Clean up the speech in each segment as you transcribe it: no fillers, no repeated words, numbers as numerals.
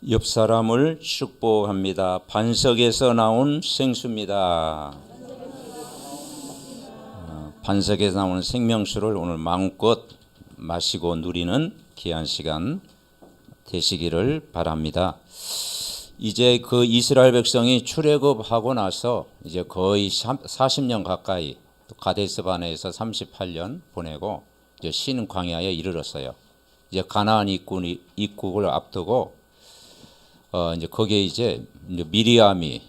옆 사람을 축복합니다. 반석에서 나온 생수입니다. 반석에서 나오는 생명수를 오늘 마음껏 마시고 누리는 귀한 시간 되시기를 바랍니다. 이제 그 이스라엘 백성이 출애굽하고 나서 이제 거의 40년 가까이 가데스 바네에서 38년 보내고 이제 신 광야에 이르렀어요. 이제 가나안 입국을 앞두고 이제 거기에 이제 미리암이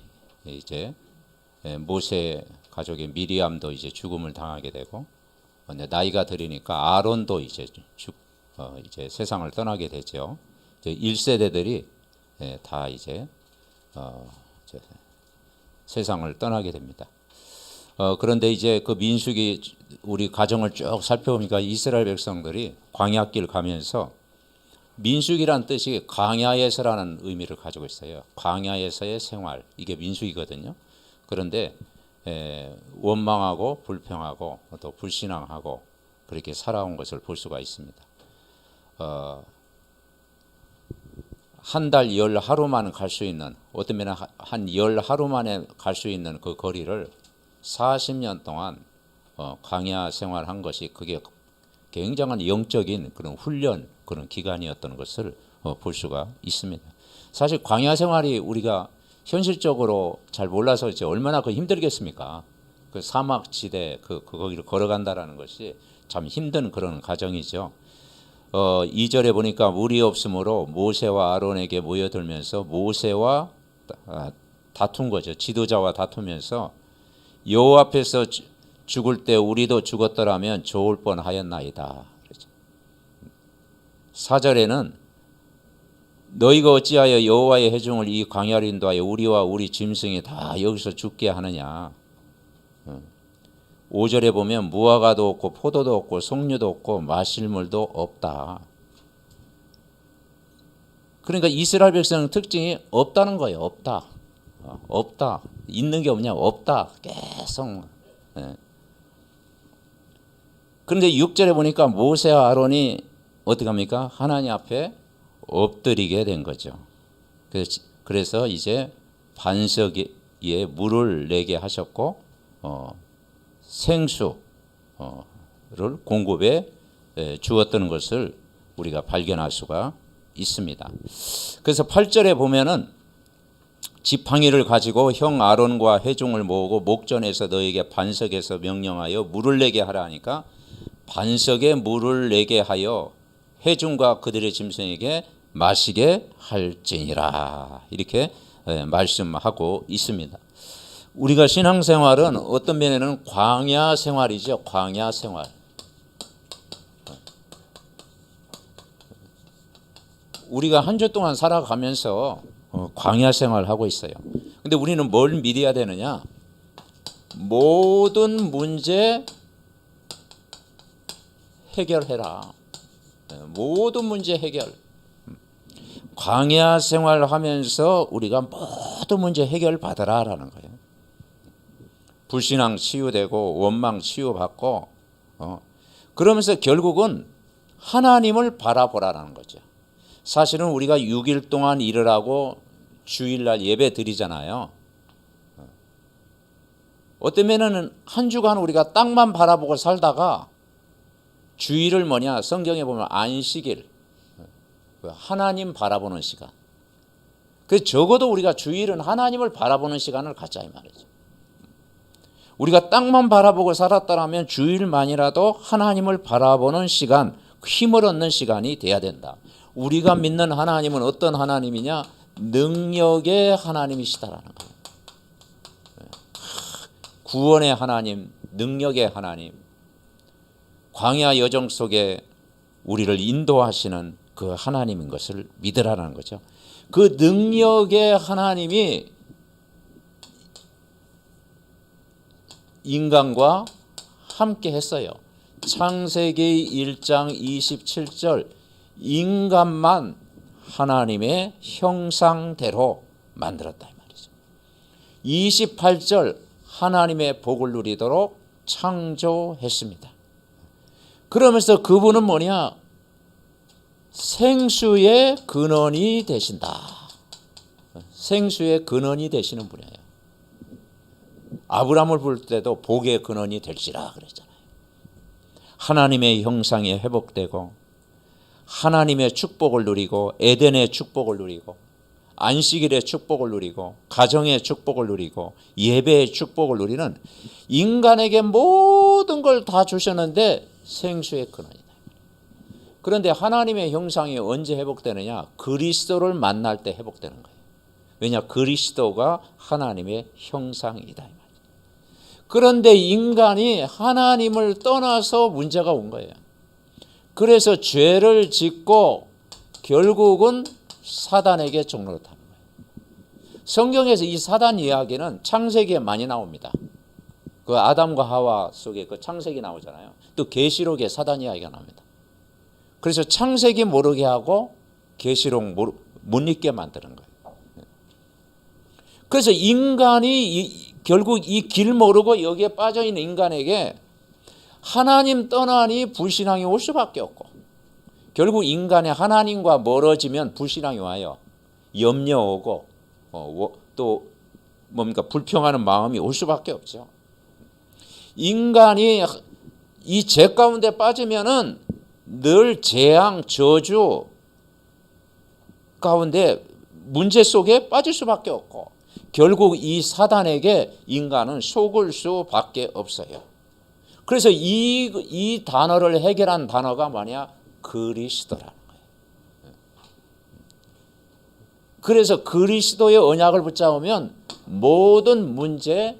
이제 모세 가족의 미리암도 이제 죽음을 당하게 되고 나이가 들으니까 아론도 이제 이제 세상을 떠나게 되죠. 이제 1세대들이 다 이제 세상을 떠나게 됩니다. 그런데 이제 그 민수기 우리 가정을 쭉 살펴보니까 이스라엘 백성들이 광야길 가면서 민수기란 뜻이 광야에서라는 의미를 가지고 있어요. 광야에서의 생활, 이게 민수기거든요. 그런데 원망하고 불평하고 또 불신앙하고 그렇게 살아온 것을 볼 수가 있습니다. 한 달 열 하루만 갈 수 있는, 어떤 면에 한 열 하루 만에 갈 수 있는 그 거리를 40년 동안 광야 생활한 것이 그게 굉장한 영적인 그런 훈련, 그런 기간이었던 것을 볼 수가 있습니다. 사실 광야 생활이 우리가 현실적으로 잘 몰라서 이제 얼마나 그 힘들겠습니까? 그 사막지대 거기를 걸어간다라는 것이 참 힘든 그런 과정이죠. 2절에 보니까 물이 없으므로 모세와 아론에게 모여들면서 모세와 다툰 거죠. 지도자와 다투면서 여호와 앞에서 죽을 때 우리도 죽었더라면 좋을 뻔하였나이다. 4절에는 너희가 어찌하여 여호와의 회중을 이 광야로 인도하여 우리와 우리 짐승이 다 여기서 죽게 하느냐. 5절에 보면 무화과도 없고 포도도 없고 석류도 없고 마실 물도 없다. 그러니까 이스라엘 백성 특징이 없다는 거예요. 없다. 없다. 있는 게 없냐? 없다. 계속. 그런데 6절에 보니까 모세와 아론이 어떻게 합니까? 하나님 앞에 엎드리게 된 거죠. 그래서 이제 반석 위에 물을 내게 하셨고 생수를 공급해 주었던 것을 우리가 발견할 수가 있습니다. 그래서 8절에 보면은 지팡이를 가지고 형 아론과 회중을 모으고 목전에서 너에게 반석에서 명령하여 물을 내게 하라 하니까 반석에 물을 내게 하여 회중과 그들의 짐승에게 마시게 할지니라, 이렇게 말씀하고 있습니다. 우리가 신앙생활은 어떤 면에는 광야 생활이죠. 광야 생활. 우리가 한 주 동안 살아가면서 광야 생활을 하고 있어요. 근데 우리는 뭘 믿어야 되느냐? 모든 문제 해결해라. 모든 문제 해결. 광야 생활을 하면서 우리가 모든 문제 해결 받으라라는 거예요. 불신앙 치유되고 원망 치유받고 그러면서 결국은 하나님을 바라보라는 거죠. 사실은 우리가 6일 동안 일을 하고 주일날 예배 드리잖아요. 어떤 면에는 한 주간 우리가 땅만 바라보고 살다가 주일을 성경에 보면 안식일, 하나님 바라보는 시간. 그래서 적어도 우리가 주일은 하나님을 바라보는 시간을 갖자 이 말이죠. 우리가 땅만 바라보고 살았다면 주일만이라도 하나님을 바라보는 시간, 힘을 얻는 시간이 돼야 된다. 우리가 믿는 하나님은 어떤 하나님이냐? 능력의 하나님이시다라는 거예요. 구원의 하나님, 능력의 하나님, 광야 여정 속에 우리를 인도하시는 그 하나님인 것을 믿으라는 거죠. 그 능력의 하나님이 인간과 함께 했어요. 창세기 1장 27절 인간만 하나님의 형상대로 만들었다 이 말이죠. 28절 하나님의 복을 누리도록 창조했습니다. 그러면서 그분은 생수의 근원이 되신다. 생수의 근원이 되시는 분이에요. 아브라함을 부를 때도 복의 근원이 될지라 그랬잖아요. 하나님의 형상이 회복되고 하나님의 축복을 누리고 에덴의 축복을 누리고 안식일의 축복을 누리고 가정의 축복을 누리고 예배의 축복을 누리는 인간에게 모든 걸 다 주셨는데 생수의 근원이다. 그런데 하나님의 형상이 언제 회복되느냐? 그리스도를 만날 때 회복되는 거예요. 왜냐? 그리스도가 하나님의 형상이다. 그런데 인간이 하나님을 떠나서 문제가 온 거예요. 그래서 죄를 짓고 결국은 사단에게 종로를 타는 거예요. 성경에서 이 사단 이야기는 창세기에 많이 나옵니다. 그 아담과 하와 속에 그 창세기 나오잖아요. 또 계시록에 사단 이야기가 나옵니다. 그래서 창세기 모르게 하고 계시록 못 읽게 만드는 거예요. 그래서 인간이 결국 이 길 모르고 여기에 빠져있는 인간에게 하나님 떠나니 불신앙이 올 수밖에 없고 결국 인간의 하나님과 멀어지면 불신앙이 와요. 염려 오고 또 뭡니까? 불평하는 마음이 올 수밖에 없죠. 인간이 이 죄 가운데 빠지면은 늘 재앙, 저주 가운데 문제 속에 빠질 수밖에 없고 결국 이 사단에게 인간은 속을 수밖에 없어요. 그래서 이 단어를 해결한 단어가 뭐냐? 그리스도라는 거예요. 그래서 그리스도의 언약을 붙잡으면 모든 문제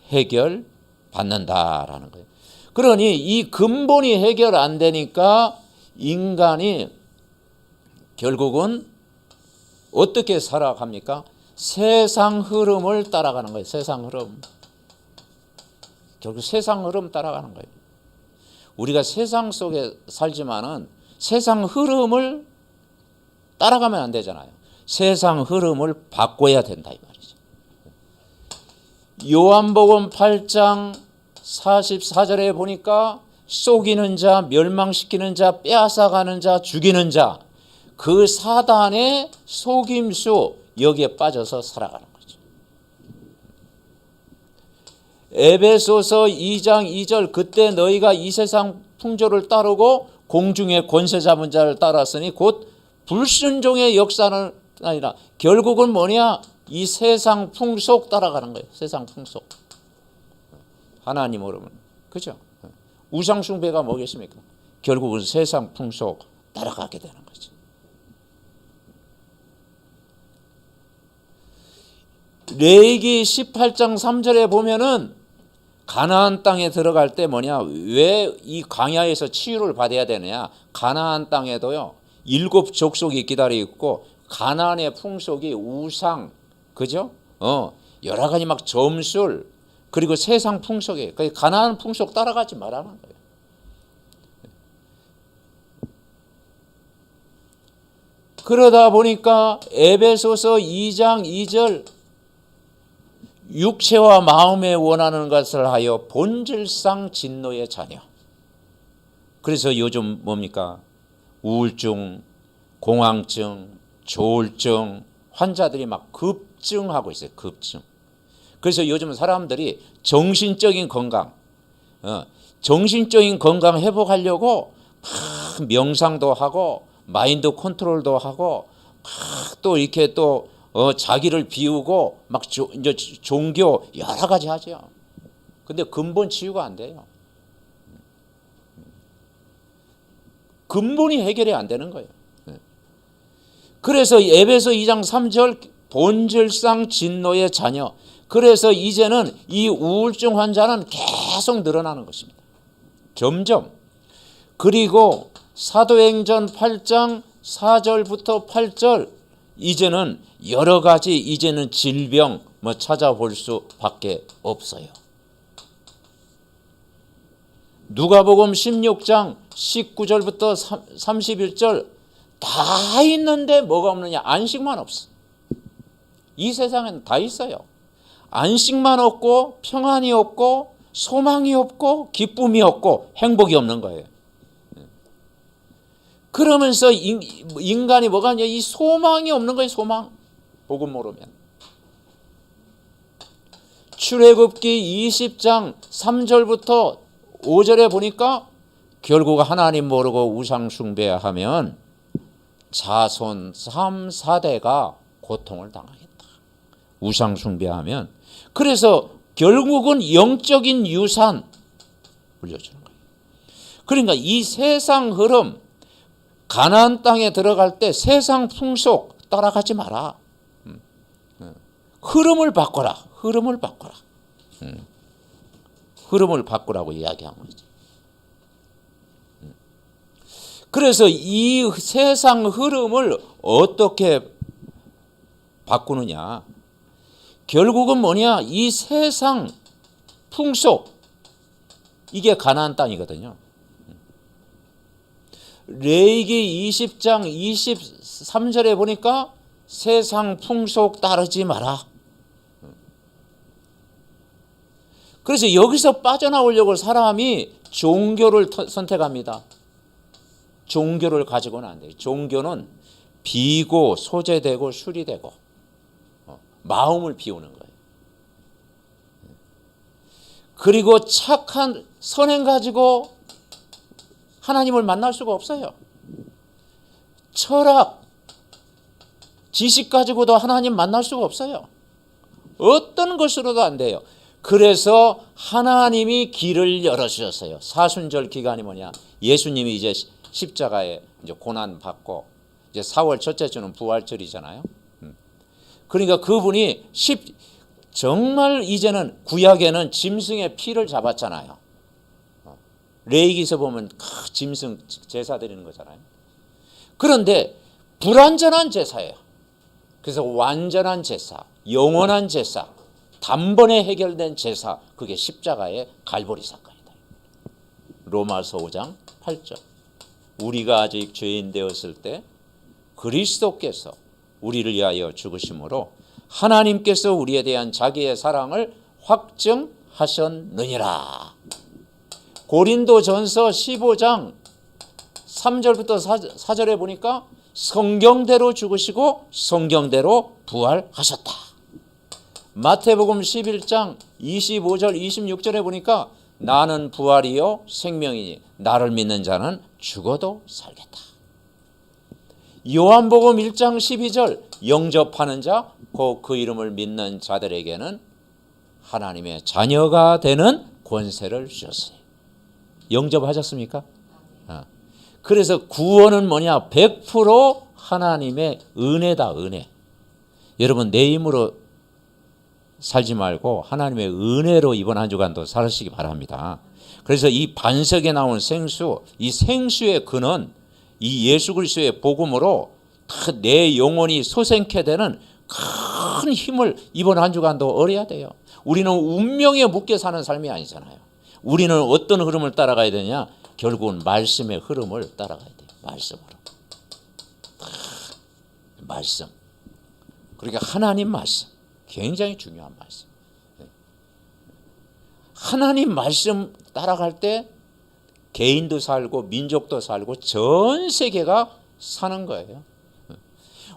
해결 받는다라는 거예요. 그러니 이 근본이 해결 안 되니까 인간이 결국은 어떻게 살아갑니까? 세상 흐름을 따라가는 거예요. 세상 흐름. 결국 세상 흐름 따라가는 거예요. 우리가 세상 속에 살지만은 세상 흐름을 따라가면 안 되잖아요. 세상 흐름을 바꿔야 된다 이 말이죠. 요한복음 8장 44절에 보니까 속이는 자, 멸망시키는 자, 빼앗아가는 자, 죽이는 자, 그 사단의 속임수 여기에 빠져서 살아가는 거죠. 에베소서 2장 2절 그때 너희가 이 세상 풍조를 따르고 공중의 권세 잡은 자를 따랐으니 곧 불순종의 역사는 아니라 결국은 뭐냐? 이 세상 풍속 따라가는 거예요. 세상 풍속. 하나님 모르면 그죠? 우상 숭배가 뭐겠습니까? 결국은 세상 풍속 따라가게 되는 거죠. 레위기 18장 3절에 보면은 가나안 땅에 들어갈 때 뭐냐? 왜 이 광야에서 치유를 받아야 되느냐? 가나안 땅에도요 7 족속이 기다리고 있고 가나안의 풍속이 우상, 그죠? 여러 가지 막 점술 그리고 세상 풍속에 가나안 풍속 따라가지 말라는 거예요. 그러다 보니까 에베소서 2장 2절 육체와 마음에 원하는 것을 하여 본질상 진노의 자녀. 그래서 요즘 뭡니까? 우울증, 공황증, 조울증 환자들이 막 급증하고 있어요. 급증. 그래서 요즘 사람들이 정신적인 건강 회복하려고 막 명상도 하고 마인드 컨트롤도 하고 막 또 이렇게 또 자기를 비우고 막 이제 종교 여러 가지 하죠. 근데 근본 치유가 안 돼요. 근본이 해결이 안 되는 거예요. 그래서 에베소 2장 3절 본질상 진노의 자녀. 그래서 이제는 이 우울증 환자는 계속 늘어나는 것입니다. 점점. 그리고 사도행전 8장 4절부터 8절 이제는 여러 가지 이제는 질병 찾아볼 수밖에 없어요. 누가복음 16장 19절부터 31절 다 있는데 뭐가 없느냐? 안식만 없어. 이 세상엔 다 있어요. 안식만 없고 평안이 없고 소망이 없고 기쁨이 없고 행복이 없는 거예요. 그러면서 인간이 뭐가 있냐? 이 소망이 없는 거예요. 소망. 복음 모르면. 출애굽기 20장 3절부터 5절에 보니까 결국 하나님 모르고 우상 숭배하면 자손 3, 4대가 고통을 당하겠다. 우상 숭배하면. 그래서 결국은 영적인 유산 물려주는 거예요. 그러니까 이 세상 흐름, 가나안 땅에 들어갈 때 세상 풍속 따라가지 마라. 흐름을 바꿔라. 흐름을 바꿔라. 흐름을 바꾸라고 이야기한 거죠. 그래서 이 세상 흐름을 어떻게 바꾸느냐. 결국은 뭐냐. 이 세상 풍속, 이게 가나안 땅이거든요. 레위기 20장 23절에 보니까 세상 풍속 따르지 마라. 그래서 여기서 빠져나오려고 사람이 종교를 선택합니다. 종교를 가지고는 안 돼요. 종교는 비고 소재되고 수리되고 마음을 비우는 거예요. 그리고 착한 선행 가지고 하나님을 만날 수가 없어요. 철학, 지식 가지고도 하나님 만날 수가 없어요. 어떤 것으로도 안 돼요. 그래서 하나님이 길을 열어주셨어요. 사순절 기간이 뭐냐? 예수님이 이제 십자가에 이제 고난 받고 이제 4월 첫째 주는 부활절이잖아요. 그러니까 그분이 정말 이제는 구약에는 짐승의 피를 잡았잖아요. 레위기서 보면 짐승 제사 드리는 거잖아요. 그런데 불완전한 제사예요. 그래서 완전한 제사, 영원한 제사, 단번에 해결된 제사, 그게 십자가의 갈보리 사건이다. 로마서 5장 8절. 우리가 아직 죄인 되었을 때 그리스도께서 우리를 위하여 죽으심으로 하나님께서 우리에 대한 자기의 사랑을 확증하셨느니라. 고린도전서 15장 3절부터 4절에 보니까 성경대로 죽으시고 성경대로 부활하셨다. 마태복음 11장 25절 26절에 보니까 나는 부활이요 생명이니 나를 믿는 자는 죽어도 살겠다. 요한복음 1장 12절 영접하는 자, 그 이름을 믿는 자들에게는 하나님의 자녀가 되는 권세를 주셨어요. 영접하셨습니까? 그래서 구원은 뭐냐? 100% 하나님의 은혜다. 은혜. 여러분 내 힘으로 살지 말고 하나님의 은혜로 이번 한 주간도 살으시기 바랍니다. 그래서 이 반석에 나온 생수, 이 생수의 근원, 이 예수 그리스도의 복음으로 내 영혼이 소생케 되는 큰 힘을 이번 한 주간도 얻어야 돼요. 우리는 운명에 묶여 사는 삶이 아니잖아요. 우리는 어떤 흐름을 따라가야 되냐? 결국은 말씀의 흐름을 따라가야 돼요. 말씀으로. 말씀. 그러니까 하나님 말씀. 굉장히 중요한 말씀. 하나님 말씀 따라갈 때 개인도 살고 민족도 살고 전 세계가 사는 거예요.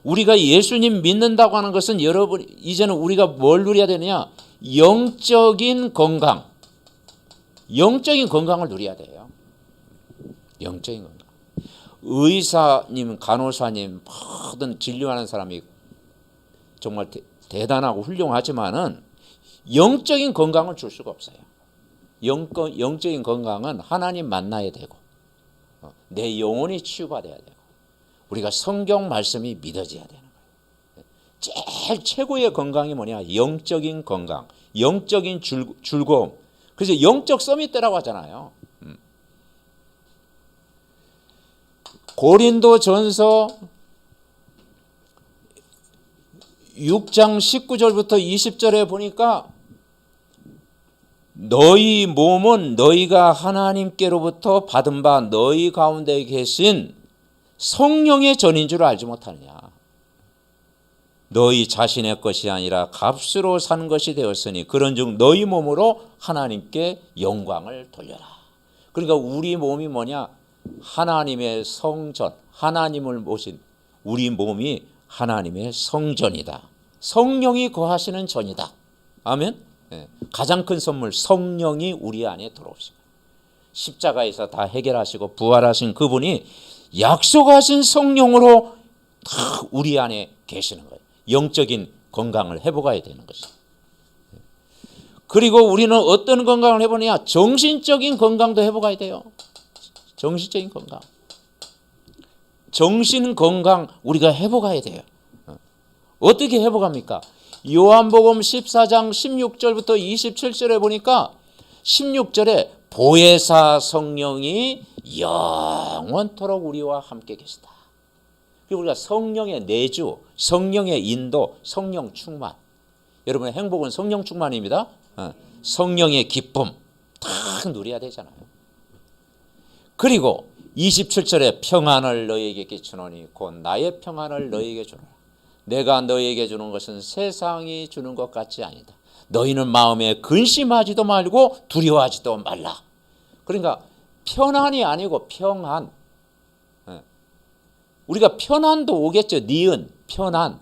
우리가 예수님 믿는다고 하는 것은 여러분 이제는 우리가 뭘 누려야 되느냐? 영적인 건강. 영적인 건강을 누려야 돼요. 영적인 건강. 의사님, 간호사님, 모든 진료하는 사람이 정말 대단하고 훌륭하지만은 영적인 건강을 줄 수가 없어요. 영적인 건강은 하나님 만나야 되고 내 영혼이 치유받아야 되고 우리가 성경 말씀이 믿어져야 되는 거예요. 제일 최고의 건강이 뭐냐? 영적인 건강, 영적인 즐거움. 그래서 영적 서밋대라고 하잖아요. 고린도전서 6장 19절부터 20절에 보니까 너희 몸은 너희가 하나님께로부터 받은 바 너희 가운데 계신 성령의 전인 줄 알지 못하느냐. 너희 자신의 것이 아니라 값으로 산 것이 되었으니 그런즉 너희 몸으로 하나님께 영광을 돌려라. 그러니까 우리 몸이 뭐냐? 하나님의 성전, 하나님을 모신 우리 몸이 하나님의 성전이다. 성령이 거하시는 전이다. 아멘. 예. 가장 큰 선물, 성령이 우리 안에 들어오시고 십자가에서 다 해결하시고 부활하신 그분이 약속하신 성령으로 다 우리 안에 계시는 거예요. 영적인 건강을 회복해야 되는 것이죠. 그리고 우리는 어떤 건강을 회복하냐? 정신적인 건강도 회복해야 돼요. 정신적인 건강. 정신 건강 우리가 회복해야 돼요. 어떻게 회복합니까? 요한복음 14장 16절부터 27절에 보니까 16절에 보혜사 성령이 영원토록 우리와 함께 계시다. 그리고 우리가 성령의 내주, 성령의 인도, 성령 충만. 여러분의 행복은 성령 충만입니다. 성령의 기쁨 다 누려야 되잖아요. 그리고 27절에 평안을 너희에게 끼치노니 곧 나의 평안을 너희에게 주노라. 내가 너희에게 주는 것은 세상이 주는 것 같지 아니다. 너희는 마음에 근심하지도 말고 두려워하지도 말라. 그러니까 편안이 아니고 평안. 우리가 편안도 오겠죠. 니은 편안.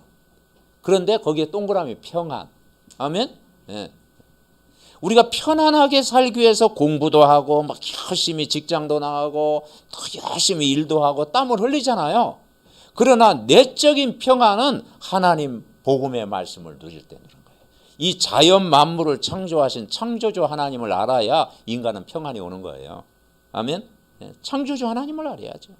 그런데 거기에 동그라미 평안. 아멘. 우리가 편안하게 살기 위해서 공부도 하고 막 열심히 직장도 나가고 또 열심히 일도 하고 땀을 흘리잖아요. 그러나 내적인 평안은 하나님 복음의 말씀을 누릴 때 누리는 거예요. 이 자연 만물을 창조하신 창조주 하나님을 알아야 인간은 평안이 오는 거예요. 아멘. 창조주 하나님을 알아야죠.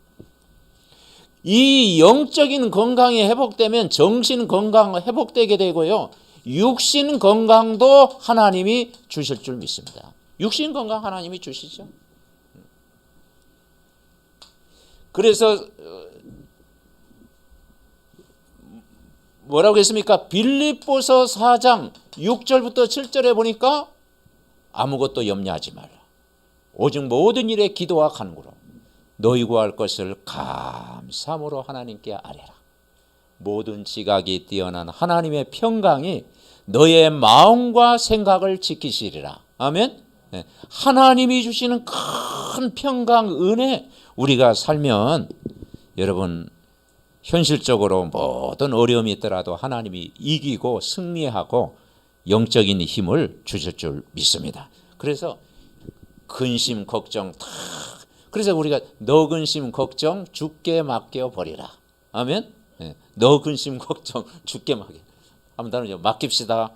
이 영적인 건강이 회복되면 정신 건강 회복되게 되고요. 육신 건강도 하나님이 주실 줄 믿습니다. 육신 건강 하나님이 주시죠. 그래서 뭐라고 했습니까? 빌립보서 4장 6절부터 7절에 보니까 아무것도 염려하지 말라. 오직 모든 일에 기도와 간구로 너희 구할 것을 감사함으로 하나님께 아뢰라. 모든 지각이 뛰어난 하나님의 평강이 너의 마음과 생각을 지키시리라. 아멘. 하나님이 주시는 큰 평강 은혜 우리가 살면 여러분 현실적으로 모든 어려움이 있더라도 하나님이 이기고 승리하고 영적인 힘을 주실 줄 믿습니다. 그래서 근심 걱정 다 그래서 우리가 너 근심 걱정 주께 맡겨 버리라. 아멘. 너 근심 걱정 주께 맡겨. 한번 다른 맡깁시다.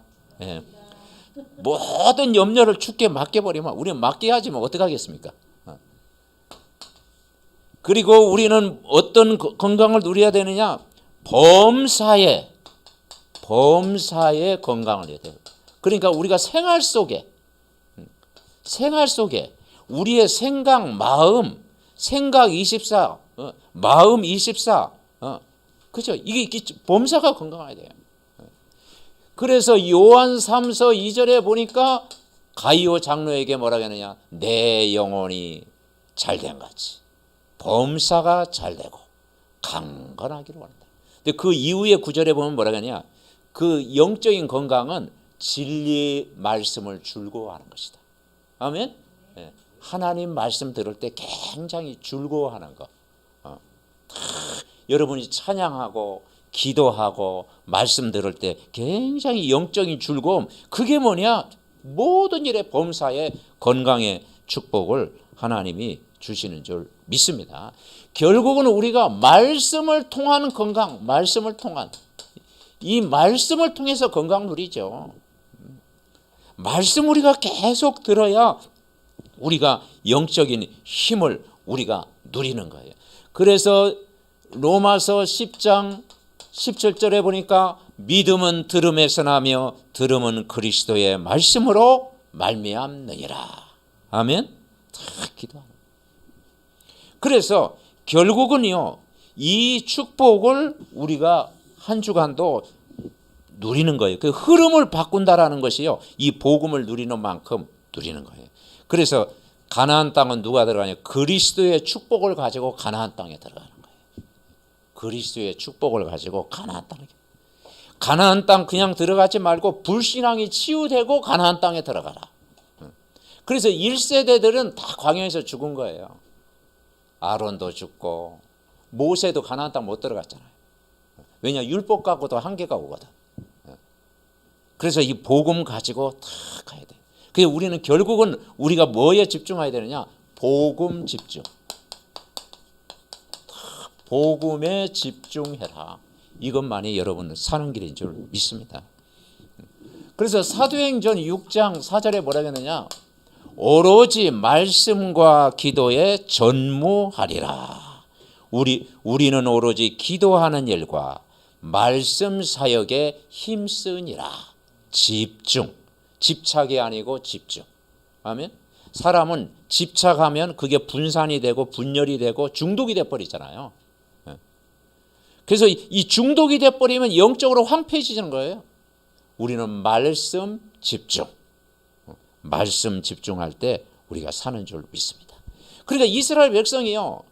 모든 염려를 주께 맡겨버리면 우리는 맡겨야지 뭐 어떡하겠습니까? 그리고 우리는 어떤 건강을 누려야 되느냐? 범사의 건강을 누려야 돼요. 그러니까 우리가 생활 속에 우리의 생각, 마음, 생각 24, 마음 24, 그죠? 이게 범사가 건강해야 돼요. 그래서 요한 3서 2절에 보니까 가이오 장로에게 뭐라고 하느냐? 내 영혼이 잘된 같이 범사가 잘되고 강건하기를 원한다. 근데 그 이후의 구절에 보면 뭐라고 하냐? 그 영적인 건강은 진리 말씀을 즐거워하는 것이다. 아멘. 하나님 말씀 들을 때 굉장히 즐거워하는 거. 여러분이 찬양하고 기도하고 말씀 들을 때 굉장히 영적인 즐거움. 그게 뭐냐? 모든 일의 범사에 건강의 축복을 하나님이 주시는 줄 믿습니다. 결국은 우리가 말씀을 통한 건강, 말씀을 통한 이 말씀을 통해서 건강 누리죠. 말씀 우리가 계속 들어야 우리가 영적인 힘을 우리가 누리는 거예요. 그래서 로마서 10장 17절에 보니까 믿음은 들음에서 나며 들음은 그리스도의 말씀으로 말미암느니라. 아멘. 다 기도하는. 그래서 결국은요 이 축복을 우리가 한 주간도 누리는 거예요. 그 흐름을 바꾼다라는 것이요 이 복음을 누리는 만큼 누리는 거예요. 그래서 가나안 땅은 누가 들어가냐? 그리스도의 축복을 가지고 가나안 땅에 들어가는 거예요. 그리스도의 축복을 가지고 가나안 땅에. 가나안 땅 그냥 들어가지 말고 불신앙이 치유되고 가나안 땅에 들어가라. 그래서 1세대들은 다 광야에서 죽은 거예요. 아론도 죽고 모세도 가나안 땅 못 들어갔잖아요. 왜냐 율법 갖고도 한계가 오거든. 그래서 이 복음 가지고 다 가야 돼. 그래서 우리는 결국은 우리가 뭐에 집중해야 되느냐? 복음 집중. 복음에 집중해라. 이것만이 여러분 사는 길인 줄 믿습니다. 그래서 사도행전 6장 4절에 뭐라고 했느냐? 오로지 말씀과 기도에 전무하리라. 우리는 오로지 기도하는 일과 말씀 사역에 힘쓰니라. 집중. 집착이 아니고 집중. 아멘. 사람은 집착하면 그게 분산이 되고 분열이 되고 중독이 돼버리잖아요. 그래서 이 중독이 돼버리면 영적으로 황폐해지는 거예요. 우리는 말씀 집중. 말씀 집중할 때 우리가 사는 줄 믿습니다. 그러니까 이스라엘 백성이요,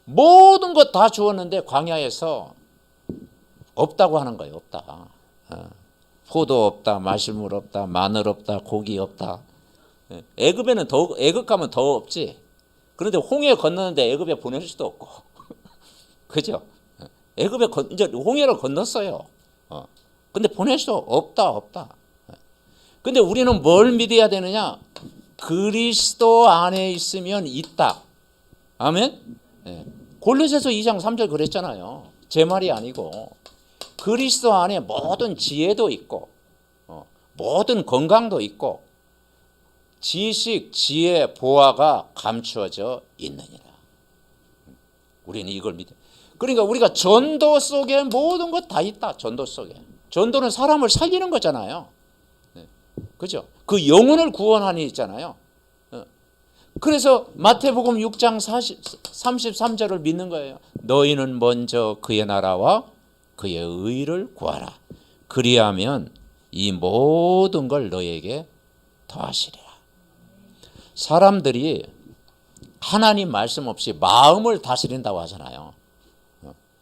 모든 것 다 주었는데 광야에서 없다고 하는 거예요. 없다. 포도 없다, 마실물 없다, 마늘 없다, 고기 없다. 애굽에는 애굽 가면 더 없지. 그런데 홍해 건너는데 애굽에 보낼 수도 없고, 그죠? 애굽에 이제 홍해를 건넜어요. 근데 보낼 수 없다. 근데 우리는 뭘 믿어야 되느냐? 그리스도 안에 있으면 있다. 아멘? 골로새서 2장 3절 그랬잖아요. 제 말이 아니고 그리스도 안에 모든 지혜도 있고 모든 건강도 있고 지식, 지혜, 보화가 감추어져 있느니라. 우리는 이걸 믿어요. 그러니까 우리가 전도 속에 모든 것 다 있다. 전도 속에. 전도는 사람을 살리는 거잖아요. 그죠? 그 영혼을 구원하니 있잖아요. 그래서 마태복음 6장 33절을 믿는 거예요. 너희는 먼저 그의 나라와 그의 의를 구하라. 그리하면 이 모든 걸 너에게 더하시리라. 사람들이 하나님 말씀 없이 마음을 다스린다고 하잖아요.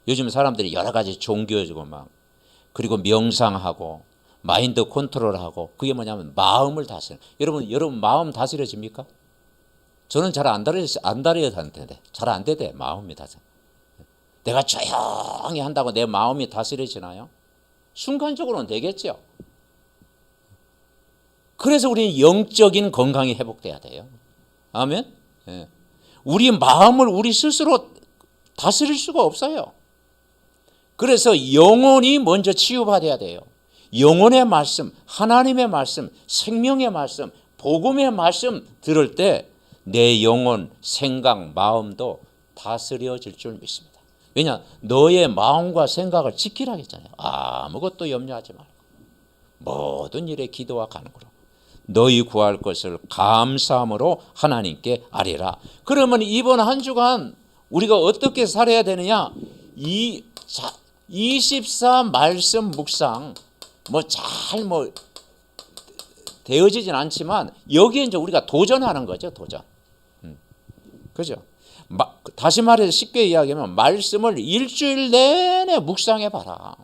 요즘 사람들이 여러 가지 종교지고 막 그리고 명상하고 마인드 컨트롤하고 그게 뭐냐면 마음을 다스려. 여러분 마음 다스려집니까? 저는 잘 안 다스려지는데 잘 안 되대. 마음이 다스려. 내가 조용히 한다고 내 마음이 다스려지나요? 순간적으로는 되겠죠. 그래서 우리는 영적인 건강이 회복돼야 돼요. 아멘. 우리 마음을 우리 스스로 다스릴 수가 없어요. 그래서 영혼이 먼저 치유받아야 돼요. 영혼의 말씀, 하나님의 말씀, 생명의 말씀, 복음의 말씀 들을 때 내 영혼, 생각, 마음도 다스려질 줄 믿습니다. 왜냐? 너의 마음과 생각을 지키라 했잖아요. 아무것도 염려하지 말고 모든 일에 기도와 간구로 너희 구할 것을 감사함으로 하나님께 아뢰라. 그러면 이번 한 주간 우리가 어떻게 살아야 되느냐? 24 말씀 묵상 잘 되어지진 않지만 여기에 이제 우리가 도전하는 거죠. 도전. 그죠? 다시 말해서 쉽게 이야기하면 말씀을 일주일 내내 묵상해 봐라.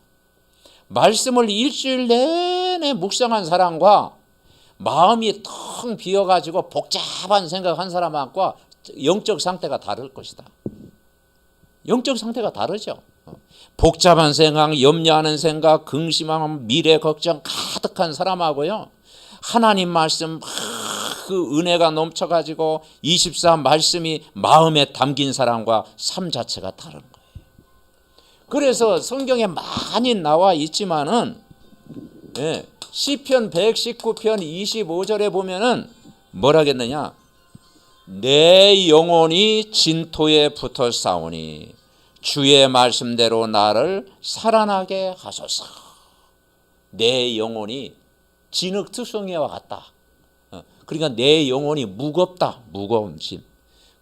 말씀을 일주일 내내 묵상한 사람과 마음이 텅 비어가지고 복잡한 생각한 사람과 영적 상태가 다를 것이다. 영적 상태가 다르죠. 복잡한 생각, 염려하는 생각, 근심하는 미래 걱정 가득한 사람하고요. 하나님 말씀 그 은혜가 넘쳐가지고 24 말씀이 마음에 담긴 사람과 삶 자체가 다른 거예요. 그래서 성경에 많이 나와 있지만은 시편 119편 25절에 보면은 뭐라겠느냐? 내 영혼이 진토에 붙어 싸우니 주의 말씀대로 나를 살아나게 하소서. 내 영혼이 진흙투성이와 같다. 그러니까 내 영혼이 무겁다. 무거운 짐.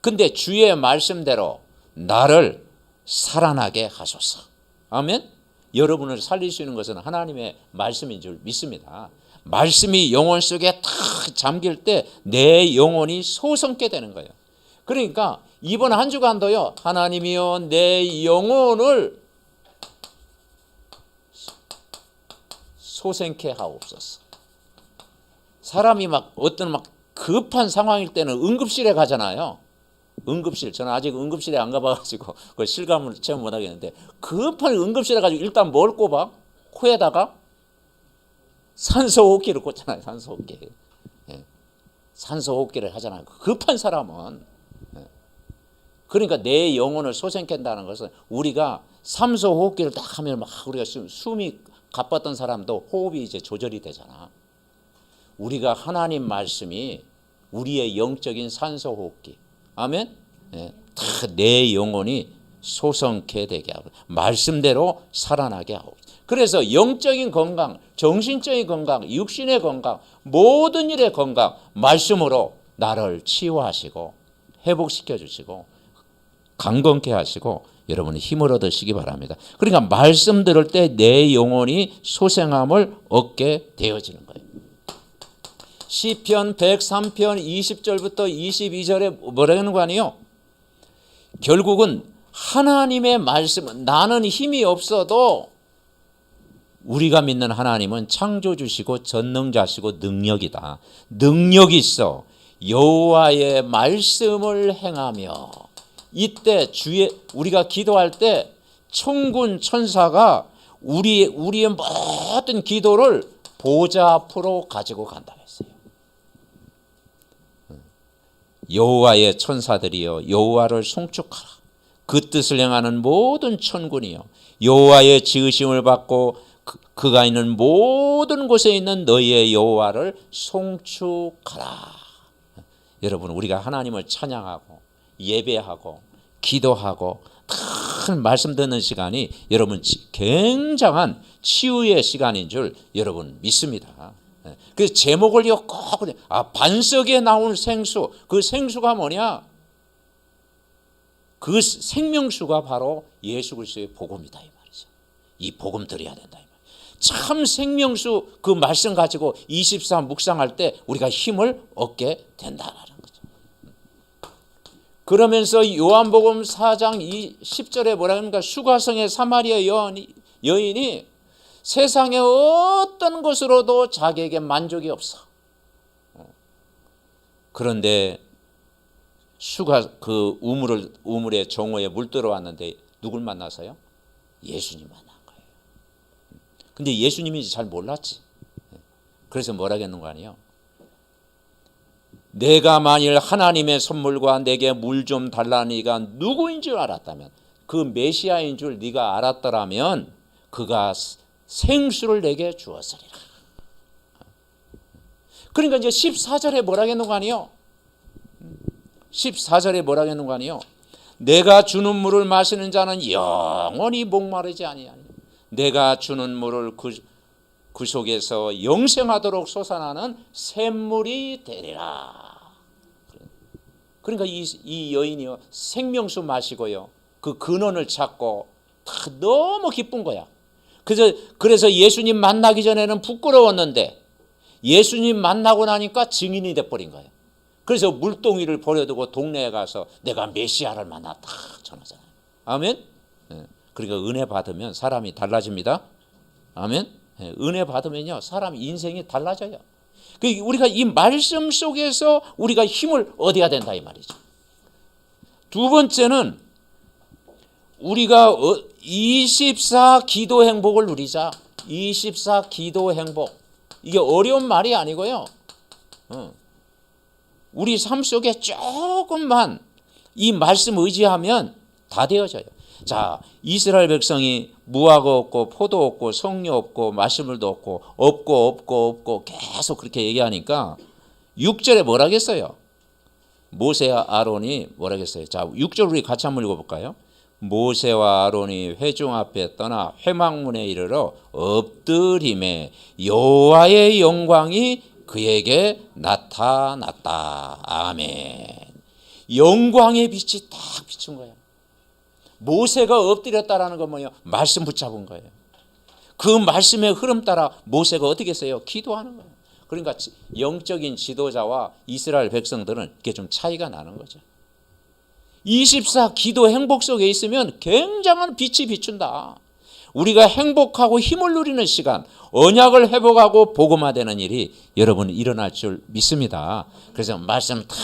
근데 주의 말씀대로 나를 살아나게 하소서. 아멘. 여러분을 살릴 수 있는 것은 하나님의 말씀인 줄 믿습니다. 말씀이 영혼 속에 탁 잠길 때 내 영혼이 소성케 되는 거예요. 그러니까 이번 한 주간도요, 하나님이여 내 영혼을 소생케 하옵소서. 사람이 어떤 급한 상황일 때는 응급실에 가잖아요. 응급실. 저는 아직 응급실에 안 가봐가지고 그 실감을 체험 못 하겠는데, 급한 응급실에 가지고 일단 뭘 꼽아? 코에다가 산소호흡기를 꽂잖아요. 산소호흡기. 예. 산소호흡기를 하잖아요. 급한 사람은. 예. 그러니까 내 영혼을 소생한다는 것은 우리가 산소호흡기를 딱 하면 막 우리가 숨이 가빴던 사람도 호흡이 이제 조절이 되잖아. 우리가 하나님 말씀이 우리의 영적인 산소호흡기. 아멘. 예. 다 내 영혼이 소성케 되게 하고 말씀대로 살아나게 하고. 그래서 영적인 건강, 정신적인 건강, 육신의 건강, 모든 일의 건강 말씀으로 나를 치유하시고 회복시켜 주시고 강건케 하시고 여러분이 힘을 얻으시기 바랍니다. 그러니까 말씀 들을 때 내 영혼이 소생함을 얻게 되어지는 거예요. 시편 103편 20절부터 22절에 뭐라는 거 아니에요? 결국은 하나님의 말씀은 나는 힘이 없어도 우리가 믿는 하나님은 창조주시고 전능자시고 능력이다. 능력이 있어. 여호와의 말씀을 행하며 이때 우리가 기도할 때 천군 천사가 우리의 모든 기도를 보좌 앞으로 가지고 간다 했어요. 여호와의 천사들이여 여호와를 송축하라. 그 뜻을 행하는 모든 천군이여 여호와의 지으심을 받고 그가 있는 모든 곳에 있는 너희의 여호와를 송축하라. 여러분 우리가 하나님을 찬양하고 예배하고 기도하고 큰 말씀 듣는 시간이 여러분 굉장한 치유의 시간인 줄 여러분 믿습니다. 그 제목을 꼭 반석에 나온 생수. 그 생수가 뭐냐? 그 생명수가 바로 예수 그리스도의 복음이다 이 말이죠. 이 복음 드려야 된다 이 말. 참 생명수 그 말씀 가지고 24 묵상할 때 우리가 힘을 얻게 된다는 거죠. 그러면서 요한복음 4장 10절에 뭐라 합니까? 수가성의 사마리아 여인이 세상의 어떤 것으로도 자기에게 만족이 없어. 그런데 수가 그 우물의 정오에 물 들어왔는데 누굴 만나서요? 예수님 만난 거예요. 근데 예수님인지 잘 몰랐지. 그래서 뭐라겠는 거 아니에요? 내가 만일 하나님의 선물과 내게 물 좀 달라는 이가 누구인 줄 알았다면, 그 메시아인 줄 네가 알았더라면 그가 생수를 내게 주었으리라. 그러니까 이제 14절에 뭐라겠는 거 아니에요? 14절에 뭐라겠는 거 아니에요? 내가 주는 물을 마시는 자는 영원히 목마르지 아니하니 내가 주는 물을 그 속에서 영생하도록 솟아나는 샘물이 되리라. 그러니까 이 여인이요 생명수 마시고요 그 근원을 찾고 너무 기쁜 거야. 그래서 예수님 만나기 전에는 부끄러웠는데 예수님 만나고 나니까 증인이 돼버린 거예요. 그래서 물동이를 버려두고 동네에 가서 내가 메시아를 만났다 전하잖아요. 아멘. 그러니까 은혜 받으면 사람이 달라집니다. 아멘. 은혜 받으면요 사람 인생이 달라져요. 우리가 이 말씀 속에서 우리가 힘을 얻어야 된다 이 말이죠. 두 번째는 우리가 24 기도 행복을 누리자. 24 기도 행복. 이게 어려운 말이 아니고요. 우리 삶 속에 조금만 이 말씀 의지하면 다 되어져요. 자, 이스라엘 백성이 무화과 없고 포도 없고 석류 없고 마시물도 없고 계속 그렇게 얘기하니까 6절에 뭐라겠어요? 모세와 아론이 뭐라겠어요? 자, 6절 우리 같이 한번 읽어볼까요? 모세와 아론이 회중 앞에 떠나 회막문에 이르러 엎드림에 여호와의 영광이 그에게 나타났다. 아멘. 영광의 빛이 딱 비춘 거예요. 모세가 엎드렸다라는 건 뭐예요? 말씀 붙잡은 거예요. 그 말씀의 흐름 따라 모세가 어떻게 했어요? 기도하는 거예요. 그러니까 영적인 지도자와 이스라엘 백성들은 이게 좀 차이가 나는 거죠. 24 기도 행복 속에 있으면 굉장한 빛이 비춘다. 우리가 행복하고 힘을 누리는 시간, 언약을 회복하고 복음화되는 일이 여러분 일어날 줄 믿습니다. 그래서 말씀 탁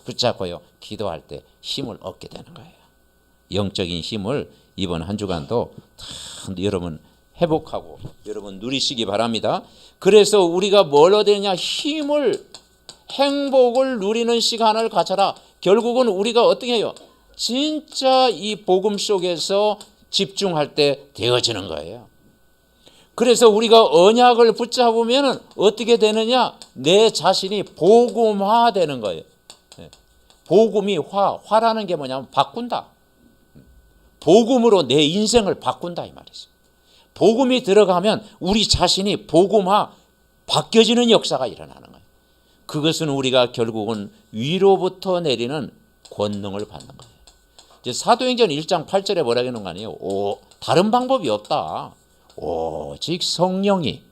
붙잡고요 기도할 때 힘을 얻게 되는 거예요. 영적인 힘을 이번 한 주간도 탁 여러분 회복하고 여러분 누리시기 바랍니다. 그래서 우리가 뭘 얻느냐? 힘을, 행복을 누리는 시간을 가져라. 결국은 우리가 어떻게 해요? 진짜 이 복음 속에서 집중할 때 되어지는 거예요. 그래서 우리가 언약을 붙잡으면 어떻게 되느냐? 내 자신이 복음화 되는 거예요. 복음이 화라는 게 뭐냐면 바꾼다. 복음으로 내 인생을 바꾼다 이 말이죠. 복음이 들어가면 우리 자신이 복음화 바뀌어지는 역사가 일어나는 거예요. 그것은 우리가 결국은 위로부터 내리는 권능을 받는 거예요. 이제 사도행전 1장 8절에 뭐라고 하는 거 아니에요? 다른 방법이 없다. 오직 성령이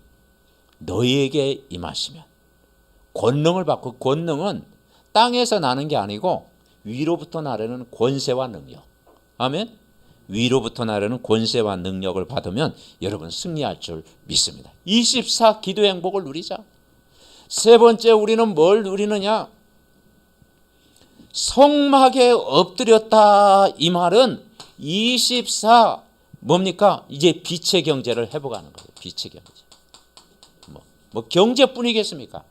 너희에게 임하시면 권능을 받고, 권능은 땅에서 나는 게 아니고 위로부터 나르는 권세와 능력. 아멘. 위로부터 나르는 권세와 능력을 받으면 여러분 승리할 줄 믿습니다. 24 기도 행복을 누리자. 세 번째, 우리는 뭘 누리느냐? 성막에 엎드렸다 이 말은 24 뭡니까? 이제 빛의 경제를 회복하는 거예요. 빛의 경제. 뭐 경제뿐이겠습니까?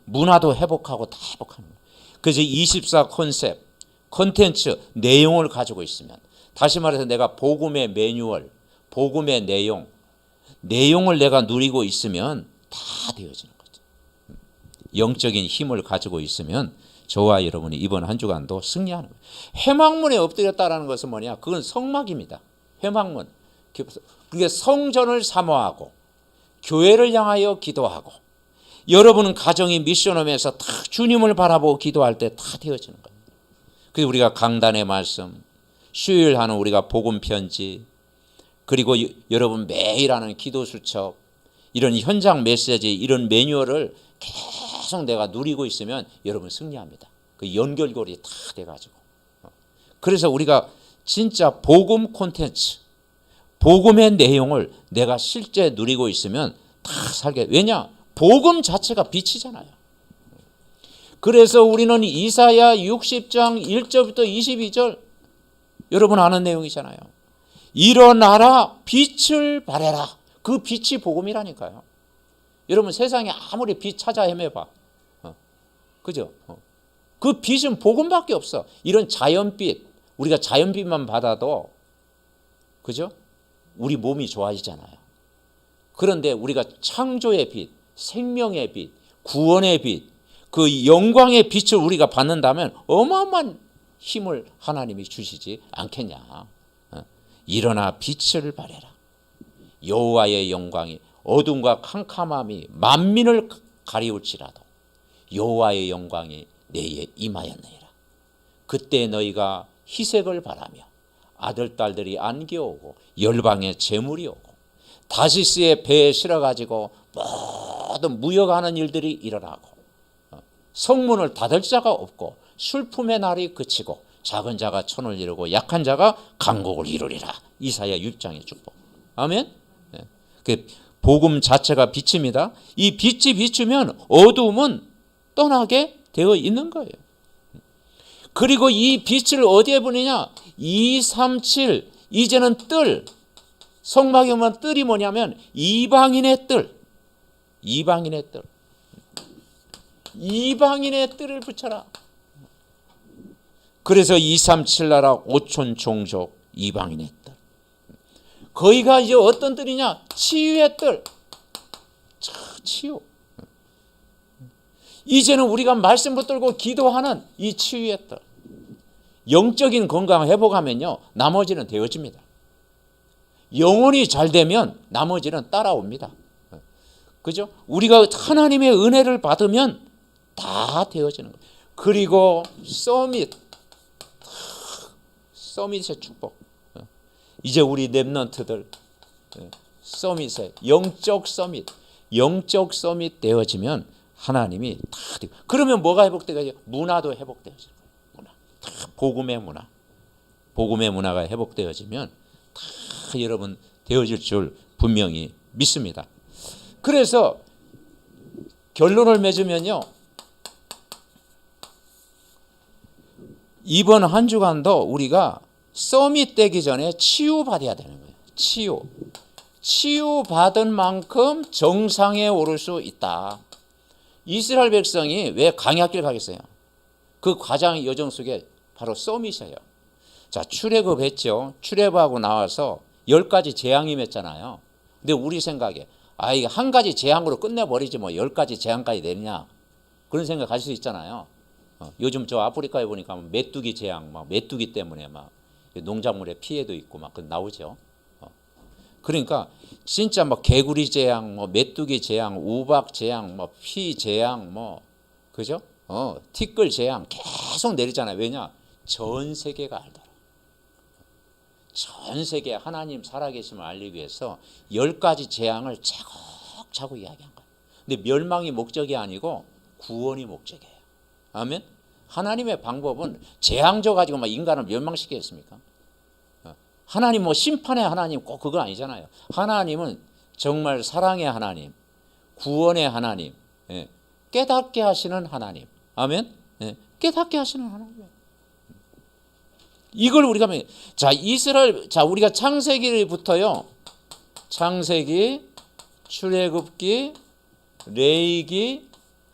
문화도 회복하고 다 회복하는 거예요. 그래서 24 컨텐츠 내용을 가지고 있으면, 다시 말해서 내가 복음의 매뉴얼, 복음의 내용을 내가 누리고 있으면 다 되어지는 거죠. 영적인 힘을 가지고 있으면 저와 여러분이 이번 한 주간도 승리하는 거예요. 회막문에 엎드렸다는 것은 뭐냐? 그건 성막입니다. 회막문. 그게 성전을 사모하고 교회를 향하여 기도하고, 여러분은 가정이 미션홈에서 다 주님을 바라보고 기도할 때 다 되어지는 거예요. 그래서 우리가 강단의 말씀, 수요일 하는 우리가 복음 편지, 그리고 여러분 매일 하는 기도 수첩, 이런 현장 메시지, 이런 매뉴얼을 계속 내가 누리고 있으면 여러분 승리합니다. 그 연결고리 다 돼가지고. 그래서 우리가 진짜 복음 콘텐츠, 복음의 내용을 내가 실제 누리고 있으면 다 살게. 왜냐? 복음 자체가 빛이잖아요. 그래서 우리는 이사야 60장 1절부터 22절 여러분 아는 내용이잖아요. 일어나라 빛을 발해라. 그 빛이 복음이라니까요. 여러분 세상에 아무리 빛 찾아 헤매봐. 그죠? 그 빛은 복음밖에 없어. 이런 자연빛, 우리가 자연빛만 받아도 그죠? 우리 몸이 좋아지잖아요. 그런데 우리가 창조의 빛, 생명의 빛, 구원의 빛, 그 영광의 빛을 우리가 받는다면 어마어마한 힘을 하나님이 주시지 않겠냐. 일어나 빛을 발해라. 여호와의 영광이 어둠과 캄캄함이 만민을 가리울지라도 여호와의 영광이 내게 임하였느니라. 그때 너희가 희색을 바라며 아들 딸들이 안겨오고 열방에 재물이 오고 다시스의 배에 실어가지고 모든 무역하는 일들이 일어나고 성문을 닫을 자가 없고 슬픔의 날이 그치고 작은 자가 천을 이루고 약한 자가 강국을 이루리라. 이사야 6장의 축복. 아멘. 그 복음 자체가 빛입니다. 이 빛이 비추면 어두움은 떠나게 되어 있는 거예요. 그리고 이 빛을 어디에 보내냐? 237 이제는 뜰, 성막에 오면 뜰이 뭐냐면 이방인의 뜰, 이방인의 뜰, 이방인의 뜰을 붙여라. 그래서 237 나라 5천 종족 이방인의 뜰. 거기가 이제 어떤 뜰이냐? 치유의 뜰. 치유. 이제는 우리가 말씀 붙들고 기도하는 이 치유의 뜰. 영적인 건강 회복하면요, 나머지는 되어집니다. 영혼이 잘 되면 나머지는 따라옵니다. 그죠? 우리가 하나님의 은혜를 받으면 다 되어지는 거예요. 그리고 서밋의 축복. 이제 우리 렘넌트들 서밋에 영적 서밋 되어지면 하나님이 다 되고, 그러면 뭐가 회복되어요? 문화도 회복되어지는 거예요. 문화. 다 복음의 문화가 회복되어지면 다 여러분 되어질 줄 분명히 믿습니다. 그래서 결론을 맺으면요, 이번 한 주간도 우리가 서밋 되기 전에 치유받아야 되는 거예요. 치유받은 만큼 정상에 오를 수 있다. 이스라엘 백성이 왜 광야길 가겠어요? 그 과정의 여정 속에 바로 서밋이에요. 자, 출애굽했죠. 출애굽하고 나와서 10가지 재앙이 맺잖아요. 근데 우리 생각에 이거 한 가지 재앙으로 끝내버리지 뭐 10가지 재앙까지 내냐, 그런 생각 가질 수 있잖아요. 요즘 저 아프리카에 보니까 메뚜기 재앙, 막 메뚜기 때문에 막 농작물에 피해도 있고 막 나오죠. 그러니까 진짜 뭐 개구리 재앙, 뭐 메뚜기 재앙, 우박 재앙, 뭐 피 재앙, 뭐 그죠? 티끌 재앙 계속 내리잖아요. 왜냐? 전 세계가 알더라. 전 세계 하나님 살아계심을 알리기 위해서 10가지 재앙을 차곡차곡 이야기한 거예요. 근데 멸망이 목적이 아니고 구원이 목적이에요. 아멘. 하나님의 방법은 재앙 줘 가지고 막 인간을 멸망시키겠습니까? 하나님 뭐 심판의 하나님 꼭 그거 아니잖아요. 하나님은 정말 사랑의 하나님, 구원의 하나님, 깨닫게 하시는 하나님. 아멘. 깨닫게 하시는 하나님. 이걸 우리가 자, 이스라엘, 자, 우리가 창세기부터요. 창세기, 출애굽기, 레위기,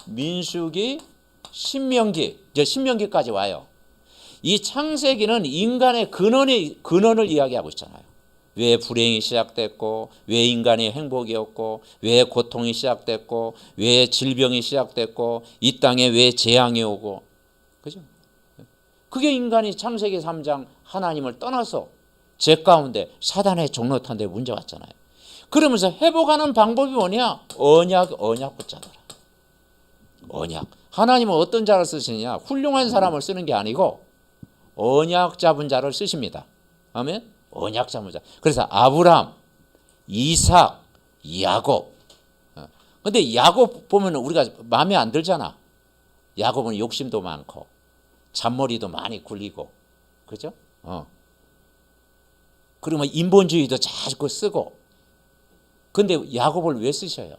민수기, 신명기, 이제 신명기까지 와요. 이 창세기는 인간의 근원을 이야기하고 있잖아요. 왜 불행이 시작됐고, 왜 인간이 행복이었고, 왜 고통이 시작됐고, 왜 질병이 시작됐고, 이 땅에 왜 재앙이 오고, 그죠? 그게 인간이 창세기 3장 하나님을 떠나서 죄 가운데 사단의 종로 탄 데 문제 왔잖아요. 그러면서 회복하는 방법이 뭐냐? 언약 붙잡아라. 언약. 하나님은 어떤 자를 쓰시느냐? 훌륭한 사람을 쓰는 게 아니고 언약 잡은 자를 쓰십니다. 아멘? 언약 잡은 자. 그래서 아브람, 이삭, 야곱. 근데 야곱 보면 우리가 마음에 안 들잖아. 야곱은 욕심도 많고 잔머리도 많이 굴리고, 그죠? 그러면 인본주의도 자꾸 쓰고. 근데 야곱을 왜 쓰셔요?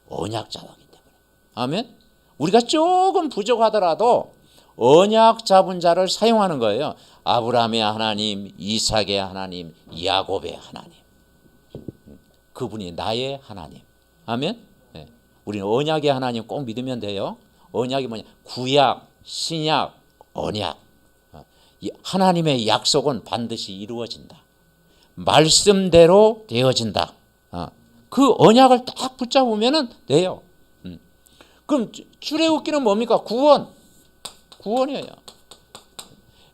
언약 잡았기 때문에. 아멘? 우리가 조금 부족하더라도 언약 잡은 자를 사용하는 거예요. 아브라함의 하나님, 이삭의 하나님, 야곱의 하나님. 그분이 나의 하나님. 아멘? 네. 우리는 언약의 하나님 꼭 믿으면 돼요. 언약이 뭐냐? 구약, 신약, 언약. 하나님의 약속은 반드시 이루어진다. 말씀대로 되어진다. 그 언약을 딱 붙잡으면 돼요. 그럼 출애굽기는 뭡니까? 구원이에요.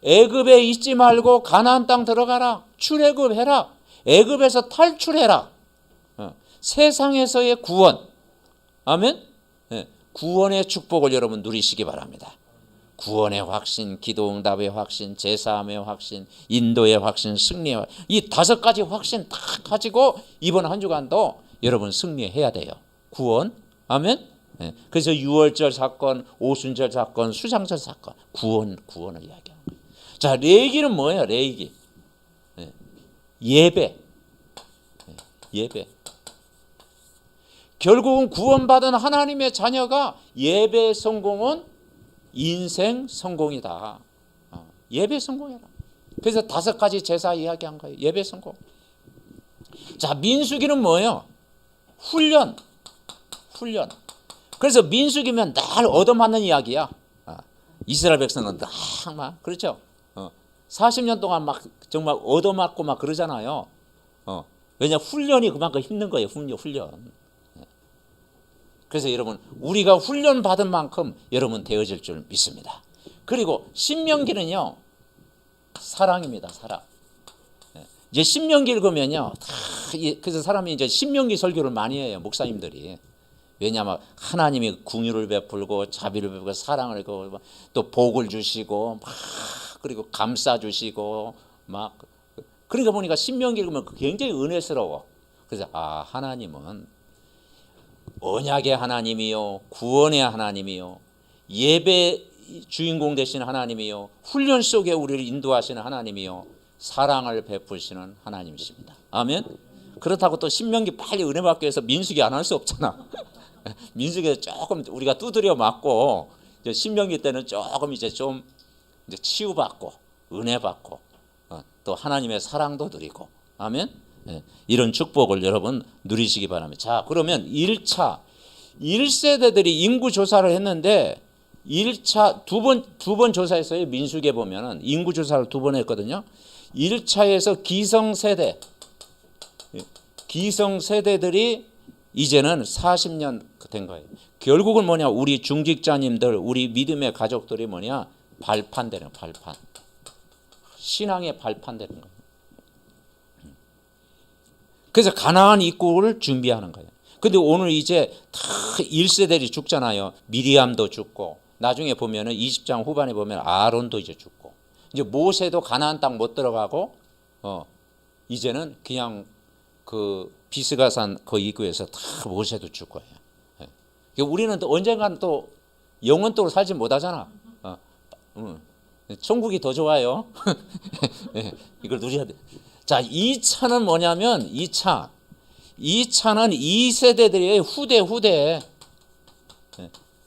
애굽에 있지 말고 가나안 땅 들어가라. 출애굽해라. 애굽에서 탈출해라. 세상에서의 구원. 아멘. 구원의 축복을 여러분 누리시기 바랍니다. 구원의 확신, 기도응답의 확신, 제사함의 확신, 인도의 확신, 승리의 확신. 이 5가지 확신 다 가지고 이번 한 주간도 여러분 승리해야 돼요. 구원. 아멘. 그래서 유월절 사건, 오순절 사건, 수장절 사건, 구원을 이야기하는 거예요. 자, 레위기는 뭐예요? 레위기. 예배. 결국은 구원받은 하나님의 자녀가 예배 성공은 인생 성공이다. 예배 성공이라. 그래서 5가지 제사 이야기한 거예요. 예배 성공. 자, 민수기는 뭐예요? 훈련. 그래서 민수기면 날 얻어맞는 이야기야. 이스라엘 백성은 막 그렇죠. 40년 동안 막 정말 얻어맞고 막 그러잖아요. 왜냐 훈련이 그만큼 힘든 거예요. 훈련. 그래서 여러분 우리가 훈련 받은 만큼 여러분 되어질 줄 믿습니다. 그리고 신명기는요 사랑입니다. 사랑. 이제 신명기 읽으면요 그래서 사람이 이제 신명기 설교를 많이 해요. 목사님들이. 왜냐하면 하나님이 긍휼을 베풀고 자비를 베풀고 사랑을 베풀고 또 복을 주시고 막 그리고 감싸 주시고 막 그러니까 보니까 신명기 읽으면 굉장히 은혜스러워. 그래서 하나님은 언약의 하나님이요 구원의 하나님이요 예배 주인공 되신 하나님이요 훈련 속에 우리를 인도하시는 하나님이요 사랑을 베푸시는 하나님이십니다. 아멘. 그렇다고 또 신명기 빨리 은혜 받기 위해서 민수기 안 할 수 없잖아. 민수기에서 조금 우리가 두드려 맞고 신명기 때는 조금 이제 좀 이제 치유받고 은혜 받고 또 하나님의 사랑도 드리고 아멘. 예, 이런 축복을 여러분 누리시기 바랍니다. 자, 그러면 1차 1세대들이 인구 조사를 했는데 1차 두 번 조사했어요. 민수기에 보면은 인구 조사를 2번 했거든요. 1차에서 기성세대들이 이제는 40년 된 거예요. 결국은 뭐냐? 우리 중직자님들, 우리 믿음의 가족들이 뭐냐? 발판되는 발판. 신앙의 발판되는 거예요. 그래서 가나안 입국을 준비하는 거예요. 근데 오늘 이제 다 1세대들이 죽잖아요. 미리암도 죽고, 나중에 보면은 20장 후반에 보면 아론도 이제 죽고, 이제 모세도 가나안 땅 못 들어가고, 이제는 그냥 그 비스가산 그 입구에서 다 모세도 죽고 해요. 우리는 또 언젠가는 또 영원토록 살지 못하잖아. 천국이 더 좋아요. 이걸 누려야 돼. 자, 2차는 뭐냐면 2차는 2세대들의 후대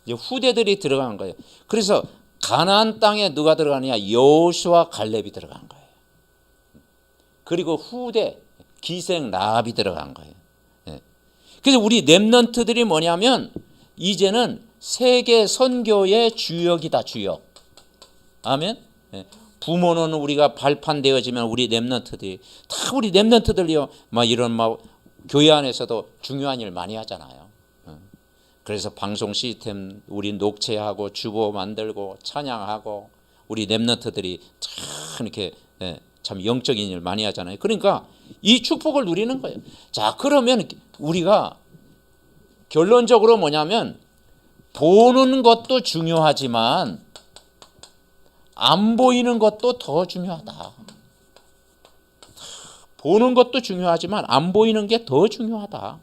이제 후대들이 들어간 거예요. 그래서 가나안 땅에 누가 들어가느냐? 여호수아 갈렙이 들어간 거예요. 그리고 후대 기생 라합이 들어간 거예요. 그래서 우리 렘넌트들이 뭐냐면 이제는 세계 선교의 주역이다, 주역. 아멘. 부모는 우리가 발판되어지면 우리 렘넌트들이 다 우리 렘넌트들이요. 막 이런 막 교회 안에서도 중요한 일 많이 하잖아요. 그래서 방송 시스템 우리 녹취하고 주보 만들고 찬양하고 우리 렘넌트들이 참 이렇게 참 영적인 일 많이 하잖아요. 그러니까 이 축복을 누리는 거예요. 자, 그러면 우리가 결론적으로 뭐냐면 보는 것도 중요하지만 안 보이는 것도 더 중요하다. 보는 것도 중요하지만 안 보이는 게 더 중요하다.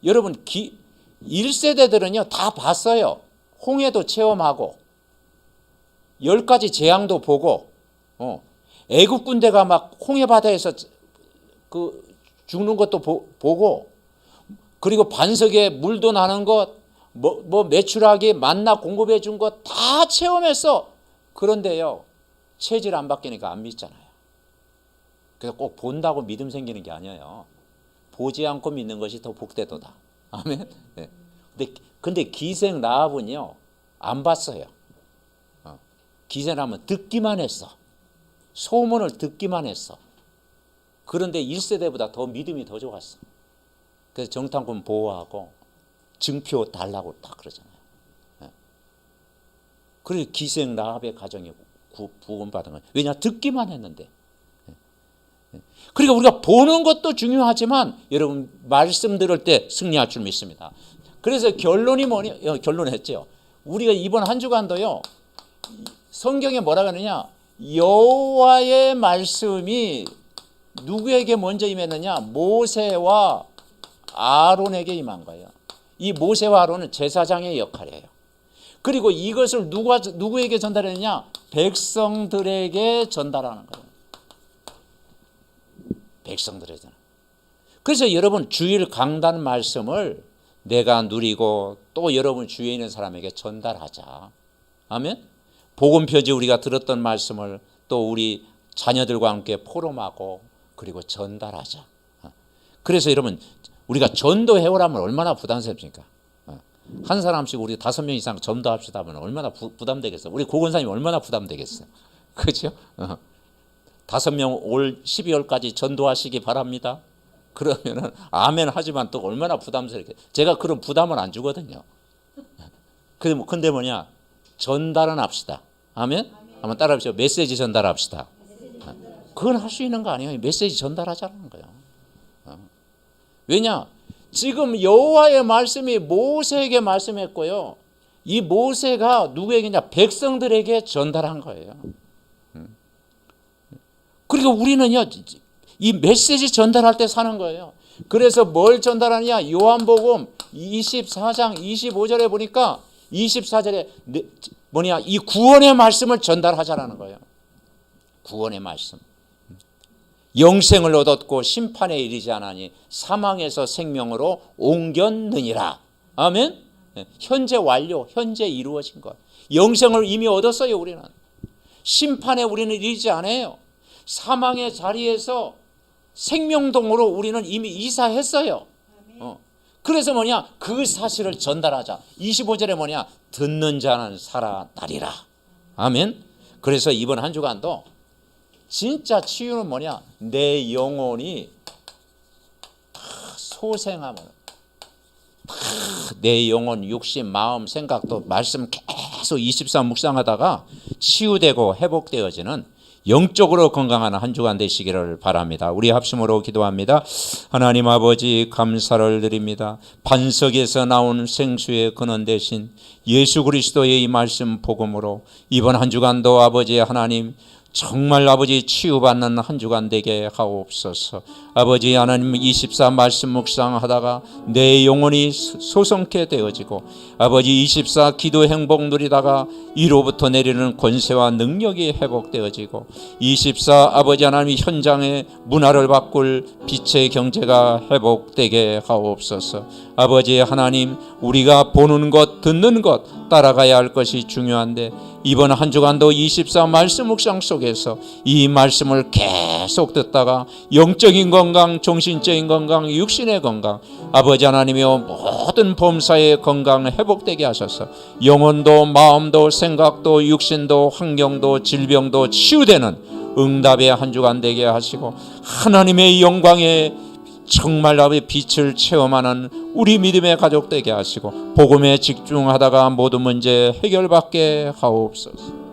여러분 1세대들은요 다 봤어요. 홍해도 체험하고 10가지 재앙도 보고 애국 군대가 막 홍해 바다에서 그 죽는 것도 보고 그리고 반석에 물도 나는 것 뭐 매출하기 만나 공급해 준 것 다 체험했어. 그런데요 체질 안 바뀌니까 안 믿잖아요. 그래서 꼭 본다고 믿음 생기는 게 아니에요. 보지 않고 믿는 것이 더 복되도다. 아멘. 네. 근데 기생 라합은요 안 봤어요. 기생 라합은 듣기만 했어. 소문을 듣기만 했어. 그런데 1세대보다 더 믿음이 더 좋았어. 그래서 정탐꾼 보호하고 증표 달라고 다 그러잖아요. 그래서 기생 라합의 가정이 구원받은 거예요. 왜냐? 듣기만 했는데. 그러니까 우리가 보는 것도 중요하지만 여러분 말씀 들을 때 승리할 줄 믿습니다. 그래서 결론이 뭐냐? 결론했죠. 우리가 이번 한 주간도요. 성경에 뭐라 그러느냐? 여호와의 말씀이 누구에게 먼저 임했느냐? 모세와 아론에게 임한 거예요. 이 모세와 아론은 제사장의 역할이에요. 그리고 이것을 누구에게 전달했느냐? 백성들에게 전달하는 거예요. 백성들에게. 그래서 여러분 주일 강단 말씀을 내가 누리고 또 여러분 주위에 있는 사람에게 전달하자. 아멘. 복음 표지 우리가 들었던 말씀을 또 우리 자녀들과 함께 포럼하고 그리고 전달하자. 그래서 여러분 우리가 전도해오라면 얼마나 부담스럽습니까? 한 사람씩 우리 5명 이상 전도합시다 하면 얼마나 부담되겠어요? 우리 고건사님 얼마나 부담되겠어요? 그렇죠? 5명 올 12월까지 전도하시기 바랍니다. 그러면은 아멘 하지만 또 얼마나 부담스럽게. 제가 그런 부담을 안 주거든요. 근데 뭐냐? 전달은 합시다. 아멘? 한번 따라합시다. 메시지 전달합시다. 그건 할 수 있는 거 아니에요. 메시지 전달하자는 거예요. 왜냐? 지금 여호와의 말씀이 모세에게 말씀했고요. 이 모세가 누구에게냐? 백성들에게 전달한 거예요. 그리고 우리는요. 이 메시지 전달할 때 사는 거예요. 그래서 뭘 전달하느냐? 요한복음 24장 25절에 보니까 24절에 뭐냐? 이 구원의 말씀을 전달하자라는 거예요. 구원의 말씀. 영생을 얻었고 심판에 이르지 않으니 사망에서 생명으로 옮겼느니라. 아멘. 현재 완료, 현재 이루어진 것. 영생을 이미 얻었어요. 우리는 심판에 우리는 이르지 않아요. 사망의 자리에서 생명동으로 우리는 이미 이사했어요. 그래서 뭐냐? 그 사실을 전달하자. 25절에 뭐냐? 듣는 자는 살아나리라. 아멘. 그래서 이번 한 주간도 진짜 치유는 뭐냐? 내 영혼이 소생함을, 내 영혼, 육신, 마음, 생각도 말씀 계속 24 묵상하다가 치유되고 회복되어지는 영적으로 건강한 한 주간 되시기를 바랍니다. 우리 합심으로 기도합니다. 하나님 아버지, 감사를 드립니다. 반석에서 나온 생수의 근원 되신 예수 그리스도의 이 말씀 복음으로 이번 한 주간도 아버지 하나님 정말 아버지 치유받는 한 주간 되게 하옵소서. 아버지 하나님 24 말씀 묵상하다가 내 영혼이 소성케 되어지고 아버지 24 기도 행복 누리다가 이로부터 내리는 권세와 능력이 회복되어지고 24 아버지 하나님 현장의 문화를 바꿀 빛의 경제가 회복되게 하옵소서. 아버지 하나님 우리가 보는 것 듣는 것 따라가야 할 것이 중요한데 이번 한 주간도 24 말씀 묵상 속에서 이 말씀을 계속 듣다가 영적인 건강, 정신적인 건강, 육신의 건강, 아버지 하나님이여 모든 범사의 건강 회복되게 하셔서 영혼도 마음도 생각도 육신도 환경도 질병도 치유되는 응답의 한 주간 되게 하시고 하나님의 영광에 정말 아버지 빛을 체험하는 우리 믿음의 가족 되게 하시고 복음에 집중하다가 모든 문제 해결받게 하옵소서.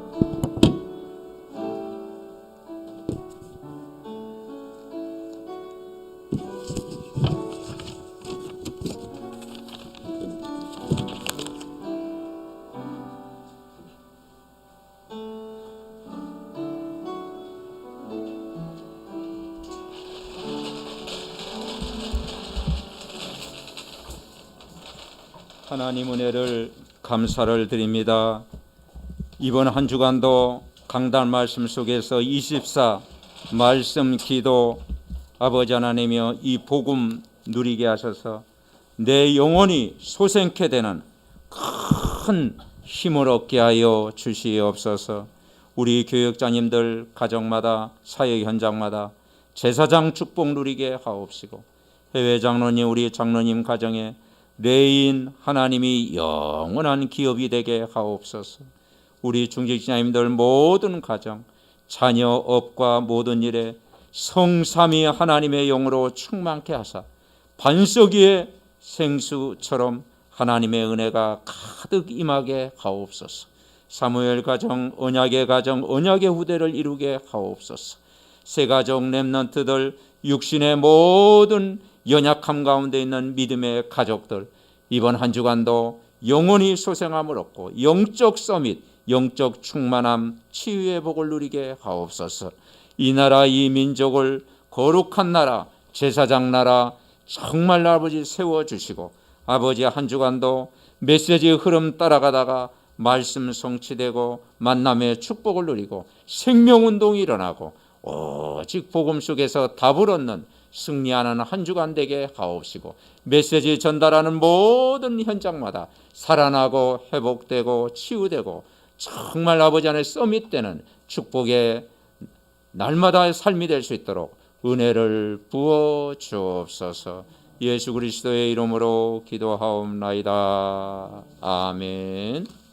하나님 은혜를 감사를 드립니다. 이번 한 주간도 강단 말씀 속에서 24 말씀 기도 아버지 하나님이여 이 복음 누리게 하셔서 내 영혼이 소생케 되는 큰 힘을 얻게 하여 주시옵소서. 우리 교역자님들 가정마다 사역 현장마다 제사장 축복 누리게 하옵시고 해외 장로님 우리 장로님 가정에 레인 하나님이 영원한 기업이 되게 하옵소서. 우리 중직자님들 모든 가정 자녀 업과 모든 일에 성삼위 하나님의 영으로 충만케 하사 반석 위의 생수처럼 하나님의 은혜가 가득 임하게 하옵소서. 사무엘 가정 언약의 가정 언약의 후대를 이루게 하옵소서. 새 가정 렘넌트들 육신의 모든 연약함 가운데 있는 믿음의 가족들 이번 한 주간도 영원히 소생함을 얻고 영적 서밋 영적 충만함 치유의 복을 누리게 하옵소서. 이 나라 이 민족을 거룩한 나라 제사장 나라 정말 아버지 세워주시고 아버지 한 주간도 메시지의 흐름 따라가다가 말씀 성취되고 만남의 축복을 누리고 생명운동이 일어나고 오직 복음 속에서 답을 얻는 승리하는 한 주간 되게 하옵시고 메시지 전달하는 모든 현장마다 살아나고 회복되고 치유되고 정말 아버지 안에 서밋되는 축복의 날마다의 삶이 될 수 있도록 은혜를 부어 주옵소서. 예수 그리스도의 이름으로 기도하옵나이다. 아멘.